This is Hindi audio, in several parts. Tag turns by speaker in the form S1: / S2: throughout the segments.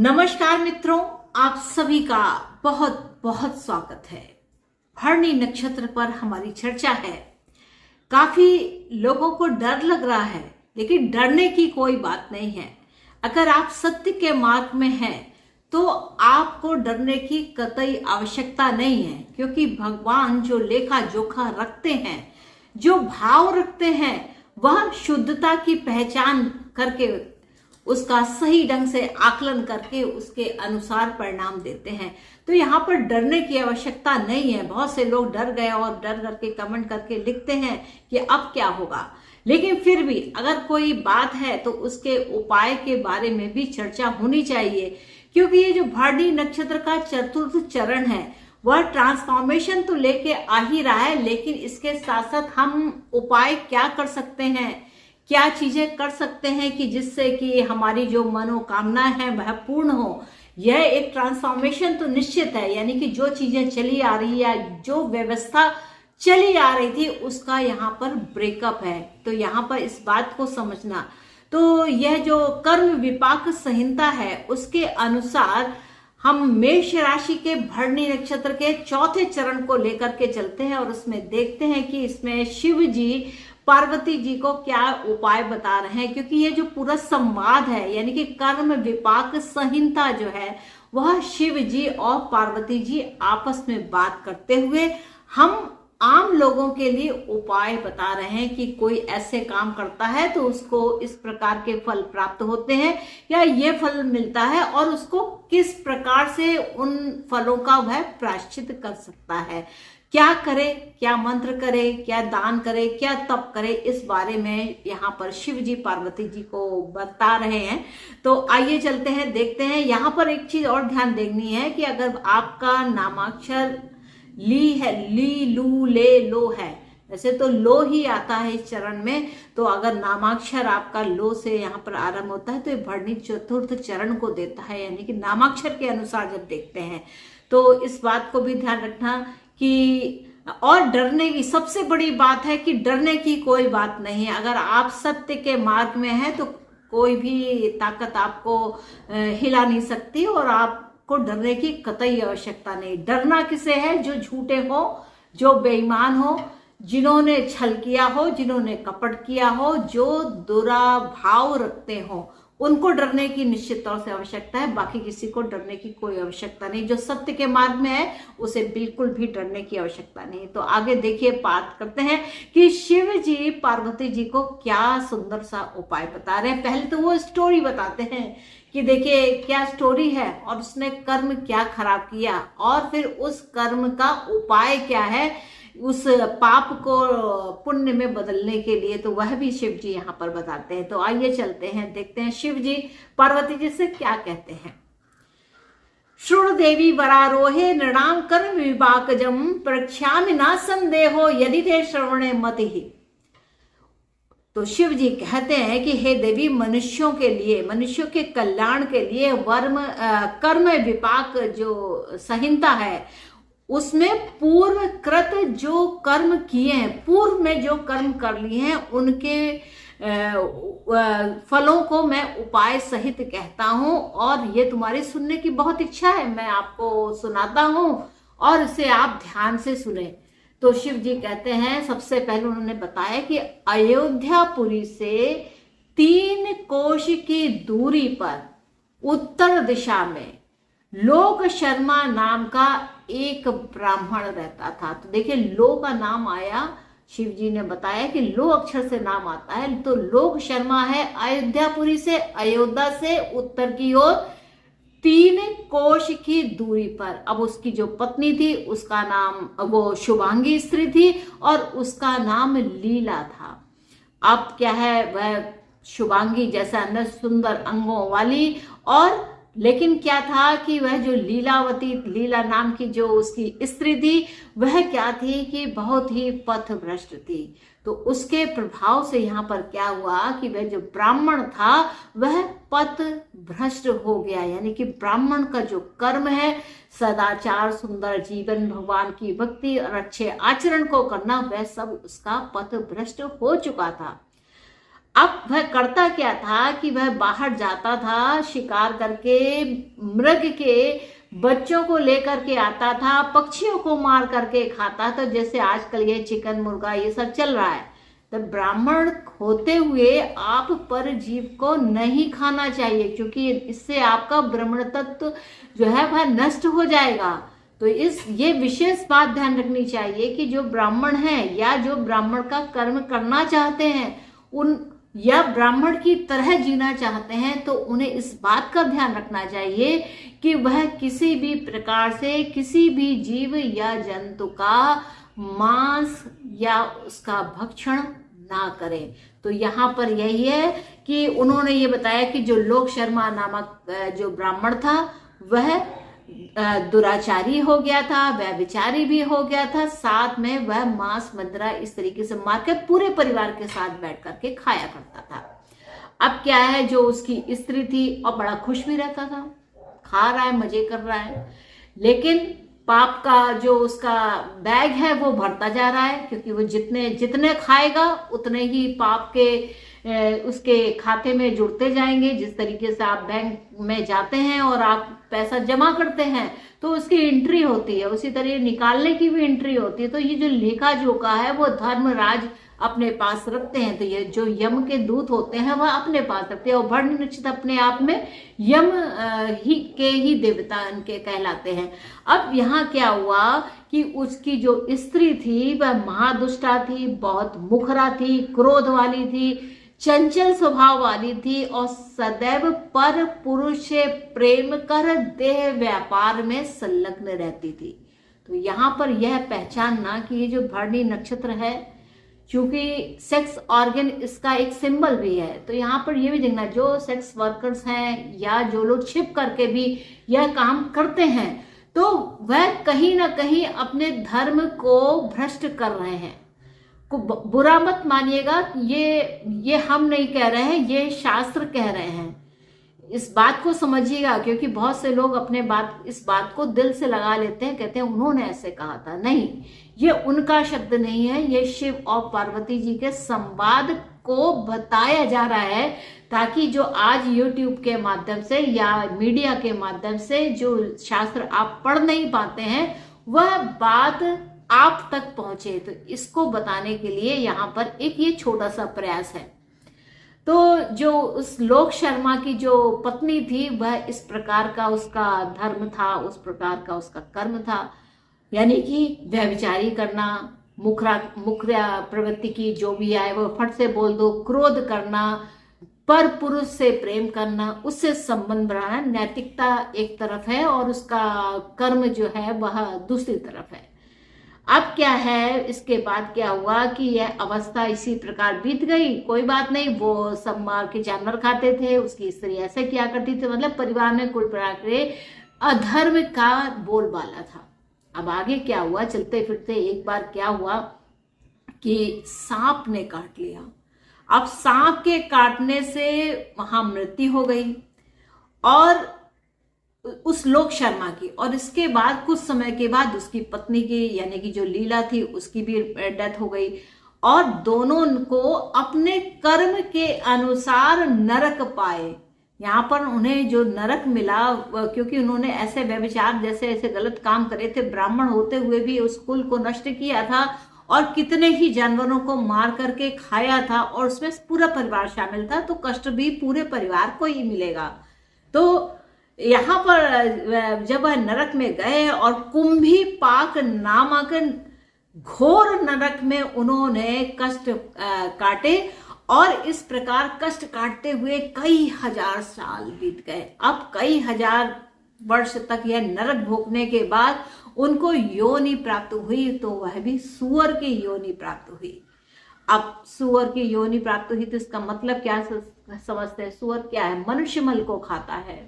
S1: नमस्कार मित्रों, आप सभी का बहुत बहुत स्वागत है। भरणी नक्षत्र पर हमारी चर्चा है। काफी लोगों को डर लग रहा है, लेकिन डरने की कोई बात नहीं है। अगर आप सत्य के मार्ग में हैं तो आपको डरने की कतई आवश्यकता नहीं है, क्योंकि भगवान जो लेखा जोखा रखते हैं, जो भाव रखते हैं, वह शुद्धता की पहचान करके उसका सही ढंग से आकलन करके उसके अनुसार परिणाम देते हैं। तो यहाँ पर डरने की आवश्यकता नहीं है। बहुत से लोग डर गए और डर करके कमेंट करके लिखते हैं कि अब क्या होगा, लेकिन फिर भी अगर कोई बात है तो उसके उपाय के बारे में भी चर्चा होनी चाहिए, क्योंकि ये जो भरणी नक्षत्र का चतुर्थ चरण है वह ट्रांसफॉर्मेशन तो लेके आ ही रहा है, लेकिन इसके साथ साथ हम उपाय क्या कर सकते हैं, क्या चीजें कर सकते हैं कि जिससे कि हमारी जो मनोकामना है वह पूर्ण हो। यह एक ट्रांसफॉर्मेशन तो निश्चित है, यानी कि जो चीजें चली आ रही है, जो व्यवस्था चली आ रही थी, उसका यहाँ पर ब्रेकअप है। तो यहाँ पर इस बात को समझना, तो यह जो कर्म विपाक संहिता है उसके अनुसार हम मेष राशि के भरणी नक्षत्र के चौथे चरण को लेकर के चलते हैं और उसमें देखते हैं कि इसमें शिव जी पार्वती जी को क्या उपाय बता रहे हैं। क्योंकि ये जो पूरा संवाद है, यानी कि कर्म विपाक संहिता जो है, वह शिव जी और पार्वती जी आपस में बात करते हुए हम आम लोगों के लिए उपाय बता रहे हैं कि कोई ऐसे काम करता है तो उसको इस प्रकार के फल प्राप्त होते हैं या ये फल मिलता है, और उसको किस प्रकार से उन फलों का वह प्रायश्चित कर सकता है, क्या करे, क्या मंत्र करे, क्या दान करे, क्या तप करे, इस बारे में यहाँ पर शिव जी पार्वती जी को बता रहे हैं। तो आइए चलते हैं, देखते हैं। यहाँ पर एक चीज और ध्यान देनी है कि अगर आपका नामाक्षर ली है, ली लू ले लो है, वैसे तो लो ही आता है इस चरण में, तो अगर नामाक्षर आपका लो से यहाँ पर आरंभ होता है तो ये भरणी चतुर्थ चरण को देता है, यानी कि नामाक्षर के अनुसार जब देखते हैं तो इस बात को भी ध्यान रखना कि, और डरने की सबसे बड़ी बात है कि डरने की कोई बात नहीं है। अगर आप सत्य के मार्ग में हैं तो कोई भी ताकत आपको हिला नहीं सकती और आपको डरने की कतई आवश्यकता नहीं। डरना किसे है? जो झूठे हो, जो बेईमान हो, जिन्होंने छल किया हो, जिन्होंने कपट किया हो, जो बुरा भाव रखते हो, उनको डरने की निश्चित तौर से आवश्यकता है। बाकी किसी को डरने की कोई आवश्यकता नहीं। जो सत्य के मार्ग में है उसे बिल्कुल भी डरने की आवश्यकता नहीं। तो आगे देखिए, बात करते हैं कि शिव जी पार्वती जी को क्या सुंदर सा उपाय बता रहे हैं। पहले तो वो स्टोरी बताते हैं कि देखिए क्या स्टोरी है और उसने कर्म क्या खराब किया, और फिर उस कर्म का उपाय क्या है उस पाप को पुण्य में बदलने के लिए, तो वह भी शिव जी यहाँ पर बताते हैं। तो आइए चलते हैं, देखते हैं शिव जी पार्वती जी से क्या कहते हैं। शृणु देवी वरारोहे नृणाम कर्म विपाकजम प्रक्ष्यामि ना संदेहो यदि ते श्रवणे मति ही। तो शिव जी कहते हैं कि हे देवी, मनुष्यों के लिए, मनुष्यों के कल्याण के लिए कर्म विपाक जो संहिता है उसमें पूर्वकृत जो कर्म किए हैं, पूर्व में जो कर्म कर लिए हैं, उनके फलों को मैं उपाय सहित कहता हूं, और ये तुम्हारी सुनने की बहुत इच्छा है, मैं आपको सुनाता हूं और इसे आप ध्यान से सुने। तो शिव जी कहते हैं, सबसे पहले उन्होंने बताया कि अयोध्यापुरी से 3 कोश की दूरी पर उत्तर दिशा में लोक शर्मा नाम का एक ब्राह्मण रहता था। तो देखिए, लो का नाम आया, शिव जी ने बताया कि लो अक्षर से नाम आता है, तो लोक शर्मा है अयोध्यापुरी से, अयोध्या से उत्तर की ओर 3 कोश की दूरी पर। अब उसकी जो पत्नी थी उसका नाम, वो शुभांगी स्त्री थी और उसका नाम लीला था। अब क्या है, वह शुभांगी जैसा अंदर सुंदर अंगों वाली, और लेकिन क्या था कि वह जो लीलावती, लीला नाम की जो उसकी स्त्री थी, वह क्या थी कि बहुत ही पथ भ्रष्ट थी। तो उसके प्रभाव से यहाँ पर क्या हुआ कि वह जो ब्राह्मण था वह पथ भ्रष्ट हो गया, यानी कि ब्राह्मण का जो कर्म है, सदाचार, सुंदर जीवन, भगवान की भक्ति और अच्छे आचरण को करना, वह सब उसका पथ भ्रष्ट हो चुका था। अब वह करता क्या था कि वह बाहर जाता था, शिकार करके मृग के बच्चों को लेकर के आता था, पक्षियों को मार करके खाता था, जैसे आजकल ये चिकन मुर्गा ये सब चल रहा है। तो ब्राह्मण होते हुए आप पर जीव को नहीं खाना चाहिए, क्योंकि इससे आपका ब्राह्मण तत्व जो है वह नष्ट हो जाएगा। तो ये विशेष बात ध्यान रखनी चाहिए कि जो ब्राह्मण हैं या जो ब्राह्मण का कर्म करना चाहते हैं उन या ब्राह्मण की तरह जीना चाहते हैं, तो उन्हें इस बात का ध्यान रखना चाहिए कि वह किसी भी प्रकार से किसी भी जीव या जंतु का मांस या उसका भक्षण ना करें। तो यहाँ पर यही है कि उन्होंने ये बताया कि जो लोक शर्मा नामक जो ब्राह्मण था वह दुराचारी हो गया था, वह विचारी भी हो गया था, साथ में वह मांस मदिरा इस तरीके से मार के पूरे परिवार के साथ बैठ करके खाया करता था। अब क्या है, जो उसकी स्त्री थी और बड़ा खुश भी रहता था, खा रहा है, मजे कर रहा है, लेकिन पाप का जो उसका बैग है वो भरता जा रहा है, क्योंकि वो जितने खाएगा उतने ही पाप के उसके खाते में जुड़ते जाएंगे। जिस तरीके से आप बैंक में जाते हैं और आप पैसा जमा करते हैं तो उसकी एंट्री होती है, उसी तरह निकालने की भी एंट्री होती है। तो ये जो लेखा जोखा है वो धर्मराज अपने पास रखते हैं। तो ये जो यम के दूत होते हैं वह अपने पास रखते हैं, और भरणी नक्षत्र अपने आप में यम ही देवता इनके कहलाते हैं। अब यहाँ क्या हुआ कि उसकी जो स्त्री थी वह महादुष्टा थी, बहुत मुखरा थी, क्रोध वाली थी, चंचल स्वभाव वाली थी, और सदैव पर पुरुष से प्रेम कर देह व्यापार में संलग्न रहती थी। तो यहाँ पर यह पहचानना कि ये जो भरणी नक्षत्र है, क्योंकि सेक्स ऑर्गन इसका एक सिंबल भी है, तो यहाँ पर ये भी देखना, जो सेक्स वर्कर्स हैं या जो लोग छिप करके भी यह काम करते हैं, तो वह कहीं ना कहीं अपने धर्म को भ्रष्ट कर रहे हैं। को बुरा मत मानिएगा, ये हम नहीं कह रहे हैं, ये शास्त्र कह रहे हैं। इस बात को समझिएगा, क्योंकि बहुत से लोग इस बात को दिल से लगा लेते हैं, कहते हैं उन्होंने ऐसे कहा था। नहीं, ये उनका शब्द नहीं है, ये शिव और पार्वती जी के संवाद को बताया जा रहा है, ताकि जो आज YouTube के माध्यम से या मीडिया के माध्यम से जो शास्त्र आप पढ़ नहीं पाते हैं वह बात आप तक पहुंचे। तो इसको बताने के लिए यहाँ पर एक ये छोटा सा प्रयास है। तो जो उस लोक शर्मा की जो पत्नी थी वह इस प्रकार का उसका धर्म था, उस प्रकार का उसका कर्म था, यानी कि व्यभिचारी करना, मुखरा प्रवृत्ति की जो भी आए वो फट से बोल दो, क्रोध करना, पर पुरुष से प्रेम करना, उससे संबंध बनाना, नैतिकता एक तरफ है और उसका कर्म जो है वह दूसरी तरफ है। अब क्या है, इसके बाद क्या हुआ कि यह अवस्था इसी प्रकार बीत गई। कोई बात नहीं, वो सब मार के जानवर खाते थे, उसकी स्त्री ऐसे किया करती थी, मतलब परिवार में कुल प्रकार के अधर्म का बोलबाला था। अब आगे क्या हुआ, चलते फिरते एक बार क्या हुआ कि सांप ने काट लिया। अब सांप के काटने से वहां मृत्यु हो गई और उस लोक शर्मा की, और इसके बाद कुछ समय के बाद उसकी पत्नी की यानी कि जो लीला थी उसकी भी डेथ हो गई, और दोनों को अपने कर्म के अनुसार नरक पाए। यहाँ पर उन्हें जो नरक मिला, क्योंकि उन्होंने ऐसे व्यभिचार जैसे ऐसे गलत काम करे थे, ब्राह्मण होते हुए भी उस कुल को नष्ट किया था और कितने ही जानवरों को मार करके खाया था, और उसमें पूरा परिवार शामिल था, तो कष्ट भी पूरे परिवार को ही मिलेगा। तो यहाँ पर जब वह नरक में गए और कुंभी पाक नामक घोर नरक में उन्होंने कष्ट काटे, और इस प्रकार कष्ट काटते हुए कई हजार साल बीत गए। अब कई हजार वर्ष तक यह नरक भोगने के बाद उनको योनि प्राप्त हुई, तो वह भी सुअर की योनि प्राप्त हुई। अब सुअर की योनि प्राप्त हुई तो इसका मतलब क्या समझते हैं? सुअर क्या है? मनुष्य मल को खाता है,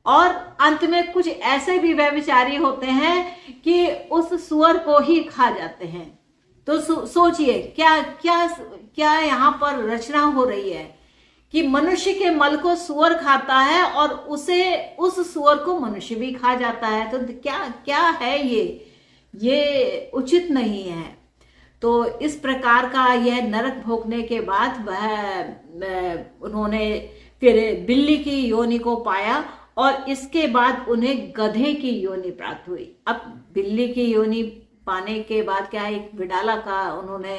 S1: और अंत में कुछ ऐसे भी व्यभिचारी होते हैं कि उस सुअर को ही खा जाते हैं। तो सोचिए क्या क्या क्या यहाँ पर रचना हो रही है कि मनुष्य के मल को सुअर खाता है और उस सुअर को मनुष्य भी खा जाता है। तो क्या क्या है ये उचित नहीं है। तो इस प्रकार का यह नरक भोगने के बाद वह उन्होंने फिर बिल्ली की योनि को पाया और इसके बाद उन्हें गधे की योनि प्राप्त हुई। अब बिल्ली की योनि पाने के बाद क्या है, एक विडाला का उन्होंने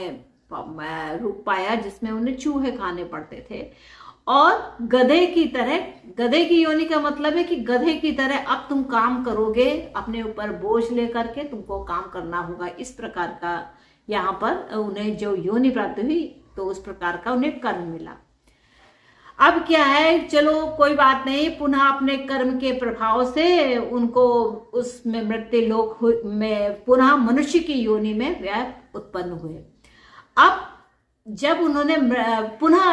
S1: रूप पाया जिसमें उन्हें चूहे खाने पड़ते थे। और गधे की तरह, गधे की योनि का मतलब है कि गधे की तरह अब तुम काम करोगे, अपने ऊपर बोझ लेकर के तुमको काम करना होगा। इस प्रकार का यहाँ पर उन्हें जो योनि प्राप्त हुई, तो उस प्रकार का उन्हें कर्म मिला। अब क्या है, चलो कोई बात नहीं, पुनः अपने कर्म के प्रभाव से उनको उसमें मृत्यु लोक में पुनः मनुष्य की योनि में वह उत्पन्न हुए। अब जब उन्होंने पुनः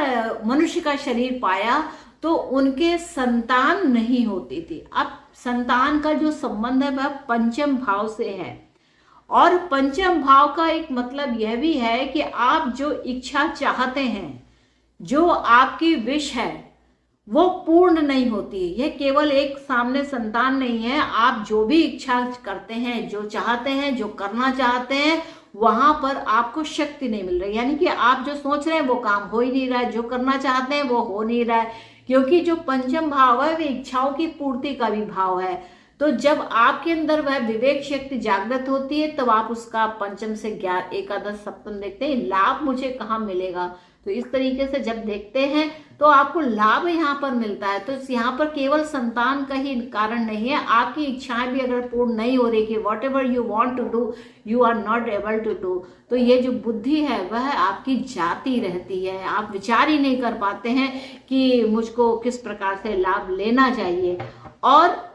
S1: मनुष्य का शरीर पाया तो उनके संतान नहीं होती थी। अब संतान का जो संबंध है वह पंचम भाव से है, और पंचम भाव का एक मतलब यह भी है कि आप जो इच्छा चाहते हैं, जो आपकी विश है, वो पूर्ण नहीं होती। यह केवल एक सामने संतान नहीं है, आप जो भी इच्छा करते हैं, जो चाहते हैं, जो करना चाहते हैं, वहां पर आपको शक्ति नहीं मिल रही। यानी कि आप जो सोच रहे हैं वो काम हो ही नहीं रहा है, जो करना चाहते हैं वो हो नहीं रहा है, क्योंकि जो पंचम भाव है वे इच्छाओं की पूर्ति का भी भाव है। तो जब आपके अंदर वह विवेक शक्ति जागृत होती है तब आप उसका पंचम से 11 एकादश सप्तम देखते हैं, लाभ मुझे कहाँ मिलेगा। तो इस तरीके से जब देखते हैं तो आपको लाभ यहाँ पर मिलता है। तो यहाँ पर केवल संतान का ही कारण नहीं है, आपकी इच्छाएं भी अगर पूर्ण नहीं हो रही कि whatever you want to do you are not able to do, तो ये जो बुद्धि है वह आपकी जाती रहती है। आप विचार ही नहीं कर पाते हैं कि मुझको किस प्रकार से लाभ लेना चाहिए, और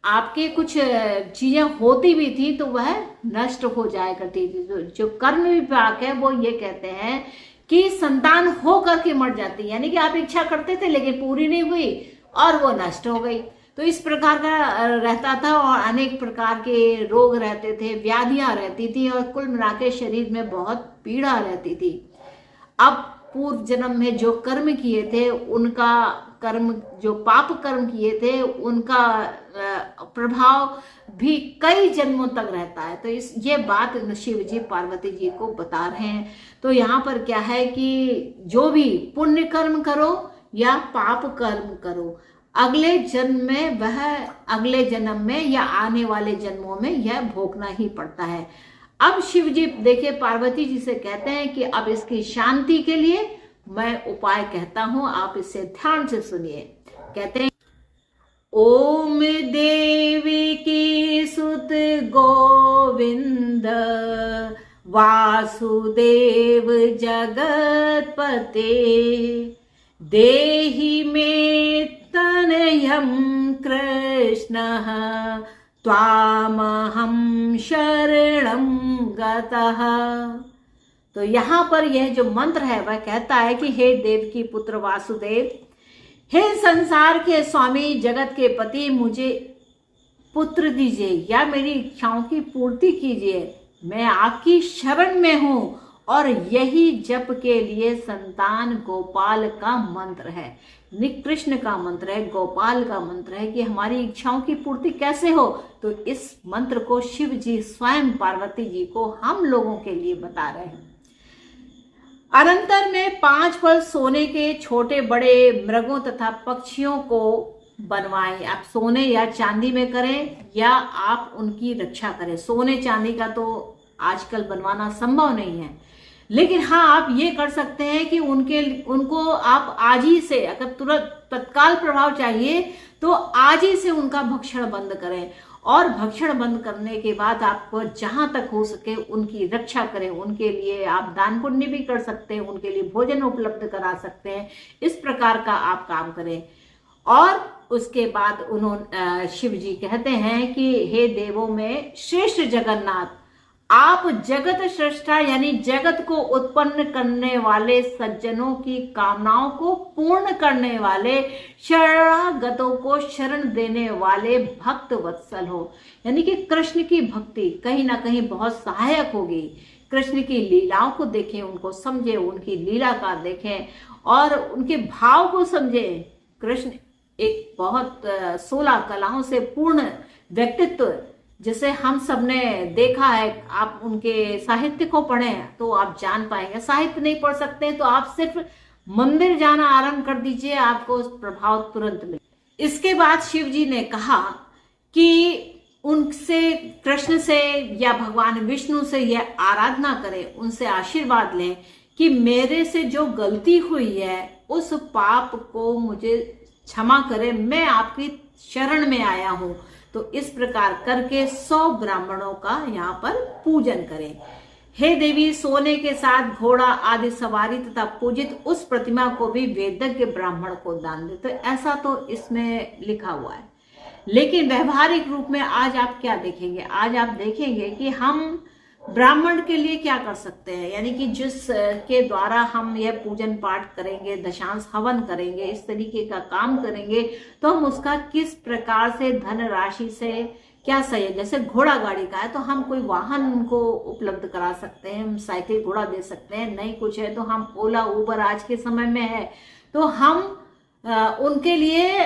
S1: आपके कुछ चीजें होती भी थी तो वह नष्ट हो जाया करती थी। जो कर्म विपाक है वो ये कहते हैं कि संतान हो करके मर जाती है, यानी कि आप इच्छा करते थे लेकिन पूरी नहीं हुई और वो नष्ट हो गई। तो इस प्रकार का रहता था, और अनेक प्रकार के रोग रहते थे, व्याधियां रहती थी, और कुल मिला के शरीर में बहुत पीड़ा रहती थी। अब पूर्व जन्म में जो कर्म किए थे, उनका कर्म, जो पाप कर्म किए थे, उनका प्रभाव भी कई जन्मों तक रहता है। तो ये बात शिव जी पार्वती जी को बता रहे हैं। तो यहाँ पर क्या है कि जो भी पुण्य कर्म करो या पाप कर्म करो, अगले जन्म में वह, अगले जन्म में या आने वाले जन्मों में यह भोगना ही पड़ता है। अब शिव जी देखिए पार्वती जी से कहते हैं कि अब इसकी शांति के लिए मैं उपाय कहता हूं, आप इसे ध्यान से सुनिए। कहते हैं, ओम देवी सुत गोविंद वासुदेव जगतपते देहि मे तनयं कृष्णः त्वामहं शरणं गतः। तो यहाँ पर यह जो मंत्र है वह कहता है कि हे देव की पुत्र वासुदेव, हे संसार के स्वामी, जगत के पति, मुझे पुत्र दीजिए या मेरी इच्छाओं की पूर्ति कीजिए। मैं आपकी शरण में हूं, और यही जप के लिए संतान गोपाल का मंत्र है, कृष्ण का मंत्र है, गोपाल का मंत्र है कि हमारी इच्छाओं की पूर्ति कैसे हो। तो इस मंत्र को शिव जी स्वयं पार्वती जी को हम लोगों के लिए बता रहे हैं। अनंतर में 5 फल सोने के छोटे बड़े मृगों तथा पक्षियों को बनवाएं। आप सोने या चांदी में करें या आप उनकी रक्षा करें। सोने चांदी का तो आजकल बनवाना संभव नहीं है, लेकिन हाँ आप ये कर सकते हैं कि उनको आप आज ही से, अगर तुरंत तत्काल प्रभाव चाहिए तो आज ही से उनका भक्षण बंद करें, और भक्षण बंद करने के बाद आपको जहां तक हो सके उनकी रक्षा करें। उनके लिए आप दान पुण्य भी कर सकते हैं, उनके लिए भोजन उपलब्ध करा सकते हैं। इस प्रकार का आप काम करें। और उसके बाद उन्होंने शिव जी कहते हैं कि हे देवों में श्रेष्ठ जगन्नाथ, आप जगत सृष्टा यानी जगत को उत्पन्न करने वाले, सज्जनों की कामनाओं को पूर्ण करने वाले, शरणागतों को शरण देने वाले भक्त वत्सल हो। यानी कि कृष्ण की भक्ति कहीं ना कहीं बहुत सहायक होगी। कृष्ण की लीलाओं को देखें, उनको समझें, उनकी लीला का देखें और उनके भाव को समझें। कृष्ण एक बहुत 16 कलाओं से पूर्ण व्यक्तित्व जैसे हम सबने देखा है, आप उनके साहित्य को पढ़ें तो आप जान पाएंगे। साहित्य नहीं पढ़ सकते तो आप सिर्फ मंदिर जाना आरंभ कर दीजिए, आपको प्रभाव तुरंत मिले। इसके बाद शिव जी ने कहा कि उनसे, कृष्ण से या भगवान विष्णु से यह आराधना करें, उनसे आशीर्वाद लें कि मेरे से जो गलती हुई है उस पाप को मुझे क्षमा करें, मैं आपकी शरण में आया हूं। तो इस प्रकार करके 100 ब्राह्मणों का यहाँ पर पूजन करें। हे देवी, सोने के साथ घोड़ा आदि सवारी तथा पूजित उस प्रतिमा को भी वेदज्ञ ब्राह्मण को दान दे। तो ऐसा तो इसमें लिखा हुआ है, लेकिन व्यवहारिक रूप में आज आप क्या देखेंगे? आज आप देखेंगे कि हम ब्राह्मण के लिए क्या कर सकते हैं, यानी कि जिस के द्वारा हम यह पूजन पाठ करेंगे, दशांश हवन करेंगे, इस तरीके का काम करेंगे, तो हम उसका किस प्रकार से धन राशि से क्या सही है। जैसे घोड़ा गाड़ी का है तो हम कोई वाहन उनको उपलब्ध करा सकते हैं, हम साइकिल घोड़ा दे सकते हैं। नहीं कुछ है तो हम ओला उबर आज के समय में है तो हम उनके लिए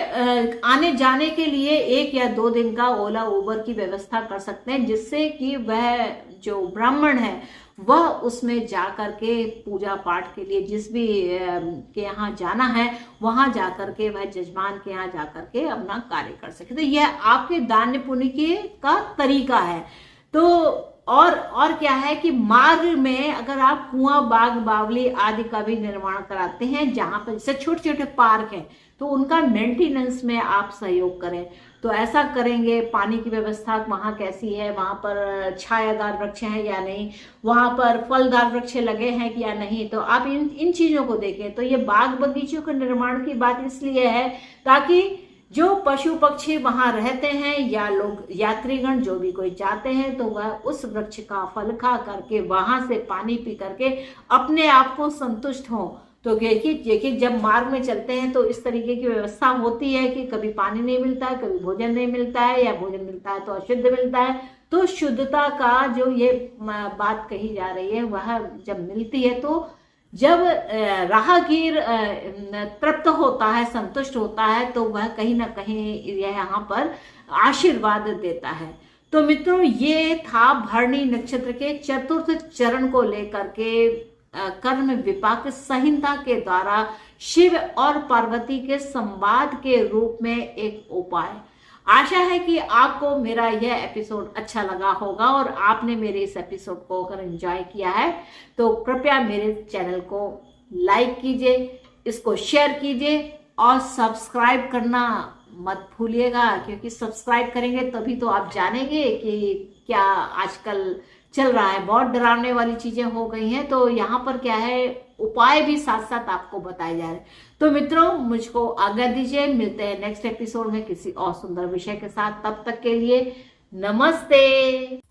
S1: आने जाने के लिए 1 या 2 दिन का ओला उबर की व्यवस्था कर सकते हैं, जिससे कि वह जो ब्राह्मण है वह उसमें जा करके पूजा पाठ के लिए जिस भी के यहाँ जाना है वहां जा करके वह जजमान के यहाँ जा करके अपना कार्य कर सके। तो यह आपके दान पुण्य के का तरीका है। तो और क्या है कि मार्ग में अगर आप कुआं, बाग, बावली आदि का भी निर्माण कराते हैं, जहां पर जैसे छोटे छोटे पार्क हैं तो उनका मेंटेनेंस में आप सहयोग करें। तो ऐसा करेंगे। पानी की व्यवस्था वहाँ कैसी है, वहाँ पर छायादार वृक्ष हैं या नहीं, वहाँ पर फलदार वृक्ष लगे हैं या नहीं, तो आप इन चीजों को देखें। तो ये बाग बगीचों के निर्माण की बात इसलिए है ताकि जो पशु पक्षी वहां रहते हैं या लोग यात्रीगण जो भी कोई जाते हैं तो वह उस वृक्ष का फल खा करके वहां से पानी पी करके अपने आप को संतुष्ट हो। तो देखिए जब मार्ग में चलते हैं तो इस तरीके की व्यवस्था होती है कि कभी पानी नहीं मिलता है, कभी भोजन नहीं मिलता है, या भोजन मिलता है तो अशुद्ध मिलता है। तो शुद्धता का जो ये बात कही जा रही है वह जब मिलती है तो जब राहगीर तृप्त होता है, संतुष्ट होता है, तो वह कहीं ना कहीं यहाँ पर आशीर्वाद देता है। तो मित्रों, ये था भरणी नक्षत्र के चतुर्थ चरण को लेकर के कर्म विपाक संहिता के द्वारा शिव और पार्वती के संवाद के रूप में एक उपाय। आशा है कि आपको मेरा यह एपिसोड अच्छा लगा होगा और आपने मेरे इस एपिसोड को अगर एंजॉय किया है तो कृपया मेरे चैनल को लाइक कीजिए, इसको शेयर कीजिए और सब्सक्राइब करना मत भूलिएगा, क्योंकि सब्सक्राइब करेंगे तभी तो आप जानेंगे कि क्या आजकल चल रहा है। बहुत डरावने वाली चीजें हो गई हैं, तो यहाँ पर क्या है, उपाय भी साथ साथ आपको बताए जा रहे हैं। तो मित्रों, मुझको आज्ञा दीजिए, मिलते हैं नेक्स्ट एपिसोड में किसी और सुंदर विषय के साथ। तब तक के लिए नमस्ते।